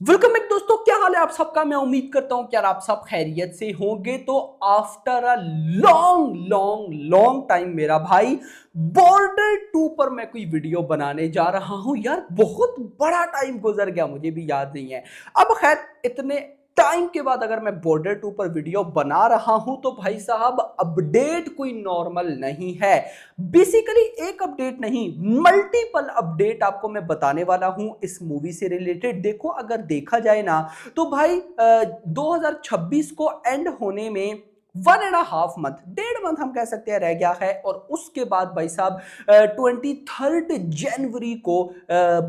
Welcome back दोस्तों, क्या हाल है आप सबका। मैं उम्मीद करता हूं कि यार आप सब खैरियत से होंगे। तो after a long long long time मेरा भाई बॉर्डर 2 पर मैं कोई वीडियो बनाने जा रहा हूं। यार बहुत बड़ा टाइम गुजर गया, मुझे भी याद नहीं है। अब खैर इतने टाइम के बाद अगर मैं बॉर्डर 2 पर वीडियो बना रहा हूं तो भाई साहब अपडेट कोई नॉर्मल नहीं है। बेसिकली एक अपडेट नहीं, मल्टीपल अपडेट आपको मैं बताने वाला हूं इस मूवी से रिलेटेड। देखो अगर देखा जाए ना तो भाई 2026 को एंड होने में 1.5 मंथ, 1.5 मंथ हम कह सकते हैं रह गया है। और उसके बाद भाई साहब 23 जनवरी को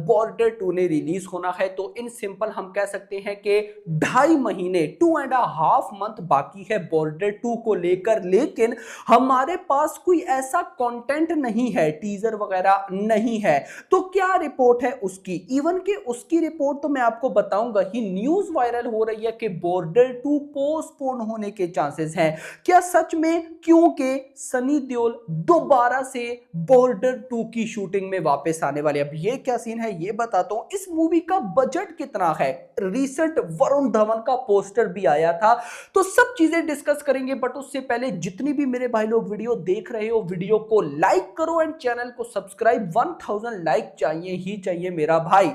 बॉर्डर 2 ने रिलीज होना है। तो इन सिंपल हम कह सकते हैं कि 2.5 महीने, 2.5 मंथ बाकी है बॉर्डर 2 को लेकर। लेकिन हमारे पास कोई ऐसा कंटेंट नहीं है, टीजर वगैरह नहीं है। तो क्या रिपोर्ट है उसकी, इवन कि उसकी रिपोर्ट तो मैं आपको बताऊंगा ही। न्यूज वायरल हो रही है कि बॉर्डर 2 पोस्टपोन होने के चांसेस हैं। क्या सच में? क्योंकि सनी देओल दोबारा से बॉर्डर 2 की शूटिंग में वापस आने वाले। अब ये क्या सीन है ये बताता हूं। इस मूवी का बजट कितना है, रिसेंट वरुण धवन का पोस्टर भी आया था, तो सब चीजें डिस्कस करेंगे। बट उससे पहले जितनी भी मेरे भाई लोग वीडियो देख रहे हो, वीडियो को लाइक करो एंड चैनल को सब्सक्राइब। 1000 लाइक चाहिए ही चाहिए मेरा भाई।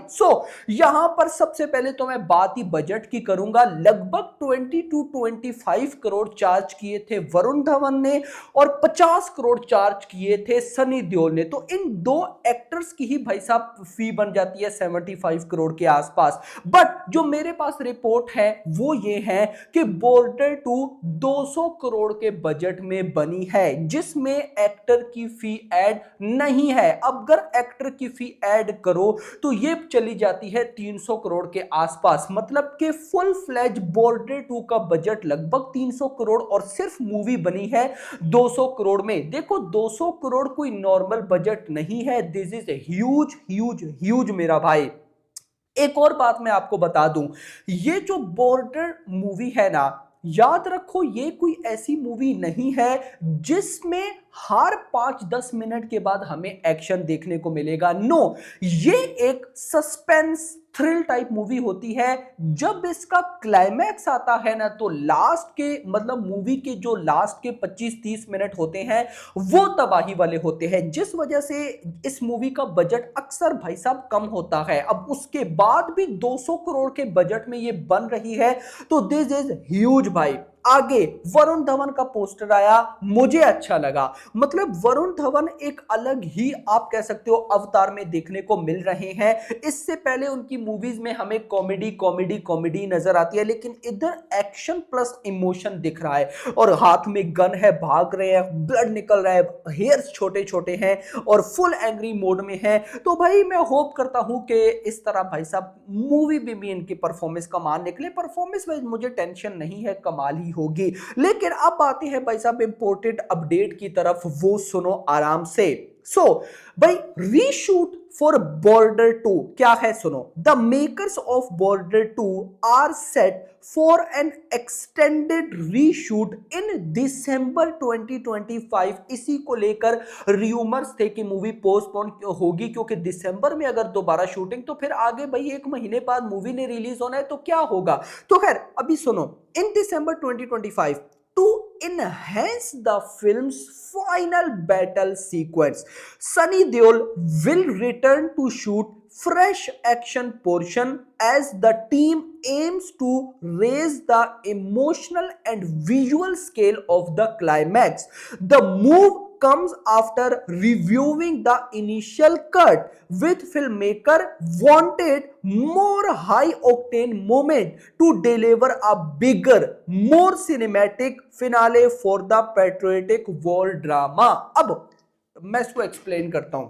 यहां पर सबसे पहले तो मैं बात ही बजट की करूंगा। लगभग 20 to 25 करोड़ चार्ज किए थे वरुण धवन ने और 50 करोड़ चार्ज किए थे सनी देओल ने। तो इन दो एक्टर्स की ही भाई साहब फी बन जाती है 75 करोड़ के आसपास। बट जो मेरे पास रिपोर्ट है वो ये है कि बॉर्डर 2 200 करोड़ के बजट में बनी है, जिसमें एक्टर की फी ऐड नहीं है। अब अगर एक्टर की फी ऐड करो तो ये चली जाती है 300 करोड़ के आसपास। मतलब कि फुल फ्लैज बॉर्डर 2 का बजट लगभग 300 करोड़ और सिर्फ मूवी बनी है 200 करोड़ में। देखो 200 करोड़ कोई नॉर्मल बजट नहीं है। This is huge huge huge मेरा भाई। एक और बात मैं आपको बता दूं, ये जो बॉर्डर मूवी है ना, याद रखो ये कोई ऐसी मूवी नहीं है जिसमें हर 5-10 मिनट के बाद हमें एक्शन देखने को मिलेगा। नो, ये एक सस्पेंस थ्रिल टाइप मूवी होती है। जब इसका क्लाइमैक्स आता है ना तो लास्ट के मतलब मूवी के जो लास्ट के 25-30 मिनट होते हैं वो तबाही वाले होते हैं, जिस वजह से इस मूवी का बजट अक्सर भाई साहब कम होता है। अब उसके बाद भी 200 करोड़ के बजट में ये बन रही है, तो दिस इज ह्यूज भाई। आगे वरुण धवन का पोस्टर आया, मुझे अच्छा लगा। मतलब वरुण धवन एक अलग ही आप कह सकते हो अवतार में देखने को मिल रहे हैं। इससे पहले उनकी मूवीज में हमें कॉमेडी कॉमेडी कॉमेडी नजर आती है, लेकिन इधर एक्शन प्लस इमोशन दिख रहा है। और हाथ में गन है, भाग रहे हैं, ब्लड निकल रहा है, हेयर्स छोटे छोटे हैं और फुल एंग्री मोड में है। तो भाई मैं होप करता हूं कि इस तरह भाई साहब मूवी में भी इनकी परफॉर्मेंस कमाल निकले। परफॉर्मेंस में मुझे टेंशन नहीं है, कमाल ही होगी। लेकिन अब आते हैं भाई साहब इंपोर्टेड अपडेट की तरफ, वो सुनो आराम से। भाई रीशूट फॉर बॉर्डर 2 क्या है सुनो। The makers of Border 2 are set for an extended reshoot in December 2025। इसी को लेकर र्यूमर्स थे कि मूवी पोस्टपोन होगी, क्योंकि दिसंबर में अगर दोबारा शूटिंग तो फिर आगे भाई 1 महीने बाद मूवी ने रिलीज होना है, तो क्या होगा। तो खैर अभी सुनो, इन December 2025 to enhance the film's final battle sequence, Sunny Deol will return to shoot fresh action portion as the team aims to raise the emotional and visual scale of the climax. The move comes after reviewing the initial cut, with filmmaker wanted more high octane moment to deliver a bigger, more cinematic finale for the patriotic war drama. अब मैं इसको explain करता हूं।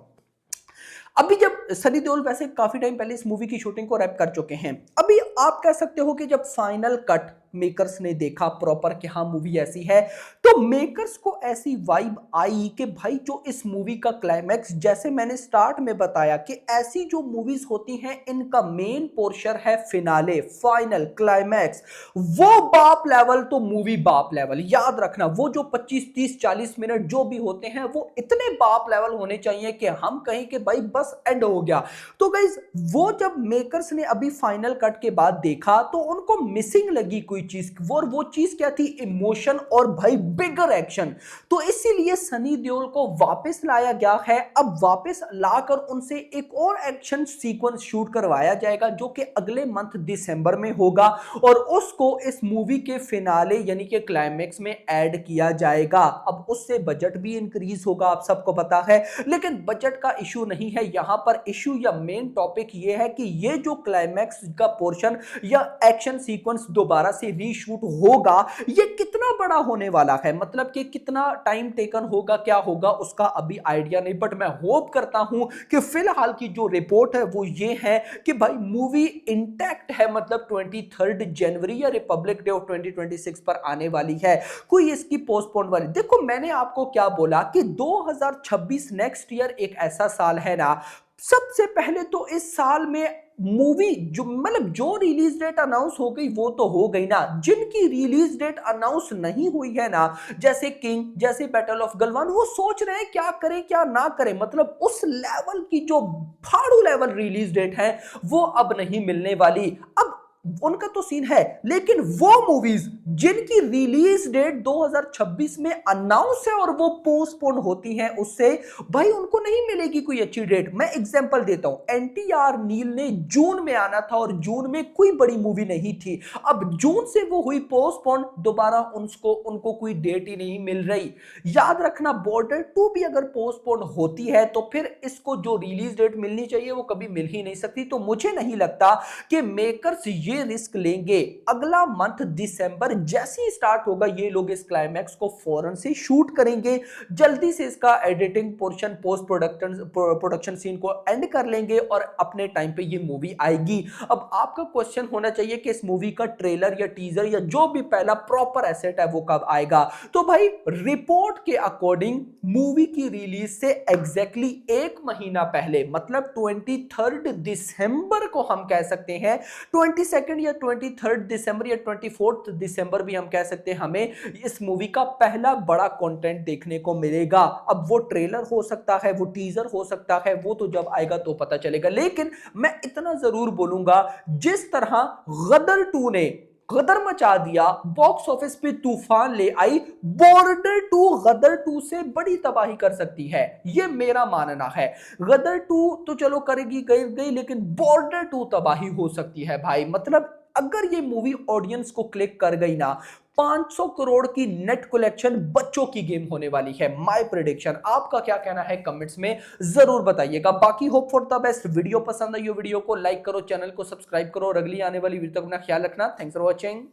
अभी जब सनी देओल वैसे काफी time पहले इस मूवी की शूटिंग को रैप कर चुके हैं, अभी आप कह सकते हो कि जब फाइनल कट मेकर्स ने देखा प्रॉपर कि हाँ मूवी ऐसी है, तो मेकर्स को ऐसी वाइब आई कि भाई जो इस मूवी का क्लाइमैक्स, जैसे मैंने स्टार्ट में बताया कि ऐसी जो मूवीज होती हैं इनका मेन पोर्शन है फिनाले, फाइनल क्लाइमैक्स, वो बाप लेवल तो मूवी बाप लेवल, याद रखना वो जो 25 30 40 मिनट जो भी होते हैं वो इतने बाप लेवल होने चाहिए कि हम कहें कि भाई बस एंड हो गया। तो गाइज वो जब मेकर्स ने अभी फाइनल कट के बाद देखा तो उनको मिसिंग लगी कोई चीज, वो चीज क्या थी, इमोशन और भाई बिगर एक्शन। तो इसीलिए सनी देओल को वापस लाया गया है, अब वापस लाकर उनसे एक और एक्शन सीक्वेंस शूट करवाया जाएगा जो कि अगले मंथ दिसंबर में होगा और उसको इस मूवी के फिनाले यानी कि क्लाइमैक्स में ऐड किया जाएगा। अब उससे बजट भी इंक्रीज होगा, आप सबको पता है, लेकिन बजट का इशू नहीं है यहां पर। इशू या मेन टॉपिक ये है कि ये जो क्लाइमैक्स का पोर्शन या एक्शन सीक्वेंस दोबारा से रीशूट होगा, ये कितना बड़ा होने वाला है, मतलब कि कितना टाइम टेकन होगा, क्या होगा उसका अभी आइडिया नहीं, बट मैं होप करता हूं कि फिलहाल की जो रिपोर्ट है वो ये है कि भाई मूवी इंटैक्ट है, मतलब 23 जनवरी या रिपब्लिक डे ऑफ 2026 पर आने वाली है, कोई इसकी पोस्टपोन वाली। देखो मैंने आपको क्या बोला कि 2026 नेक्स्ट ईयर एक ऐसा साल है ना, सबसे पहले तो इस साल में मूवी जो मतलब जो रिलीज डेट अनाउंस हो गई वो तो हो गई ना, जिनकी रिलीज डेट अनाउंस नहीं हुई है ना, जैसे किंग, जैसे बैटल ऑफ गलवान, वो सोच रहे हैं क्या करें क्या ना करें, मतलब उस लेवल की जो फाड़ू लेवल रिलीज डेट है वो अब नहीं मिलने वाली। अब उनका तो सीन है, लेकिन वो मूवीज जिनकी रिलीज डेट 2026 में अनाउंस है और वो पोस्टपोन होती हैं उससे, भाई उनको नहीं मिलेगी कोई अच्छी डेट। मैं एग्जांपल देता हूं, एनटीआर नील ने जून में आना था और जून में कोई बड़ी मूवी नहीं थी, अब जून से वो हुई पोस्टपोन, दोबारा उनको कोई डेट ही नहीं मिल रही। याद रखना बॉर्डर 2 भी अगर पोस्टपोन होती है तो फिर इसको जो रिलीज डेट मिलनी चाहिए वो कभी मिल ही नहीं सकती। तो मुझे नहीं लगता कि मेकर्स ये रिस्क लेंगे। अगला मंथ दिसंबर जैसे ही स्टार्ट होगा ये लोग इस क्लाइमैक्स को फौरन से शूट करेंगे, जल्दी से इसका editing portion, post production scene को एंड कर लेंगे और अपने टाइम पे ये मूवी आएगी। अब आपका क्वेश्चन होना चाहिए कि इस मूवी का ट्रेलर या टीजर या जो भी पहला प्रॉपर एसेट है वो कब आएगा। तो भाई रिपोर्ट के अकॉर्डिंग मूवी की रिलीज से एग्जैक्टली एक महीना पहले, मतलब 23 दिसंबर को हम कह सकते हैं, 22 या 23 दिसंबर या 24 दिसंबर भी हम कह सकते हैं, हमें इस मूवी का पहला बड़ा कंटेंट देखने को मिलेगा। अब वो ट्रेलर हो सकता है, वो टीजर हो सकता है, वो तो जब आएगा तो पता चलेगा। लेकिन मैं इतना जरूर बोलूंगा, जिस तरह गदर 2 ने गदर मचा दिया, बॉक्स ऑफिस पे तूफान ले आई, बॉर्डर 2 गदर 2 से बड़ी तबाही कर सकती है, ये मेरा मानना है। गदर 2 तो चलो करेगी गई, लेकिन बॉर्डर 2 तबाही हो सकती है भाई। मतलब अगर ये मूवी ऑडियंस को क्लिक कर गई ना, 500 करोड़ की नेट कलेक्शन बच्चों की गेम होने वाली है, माय प्रेडिक्शन। आपका क्या कहना है कमेंट्स में जरूर बताइएगा। बाकी hope for the best. Video पसंद आई हो वीडियो को लाइक करो, चैनल को सब्सक्राइब करो और अगली आने वाली वीडियो तक अपना ख्याल रखना। Thanks for watching.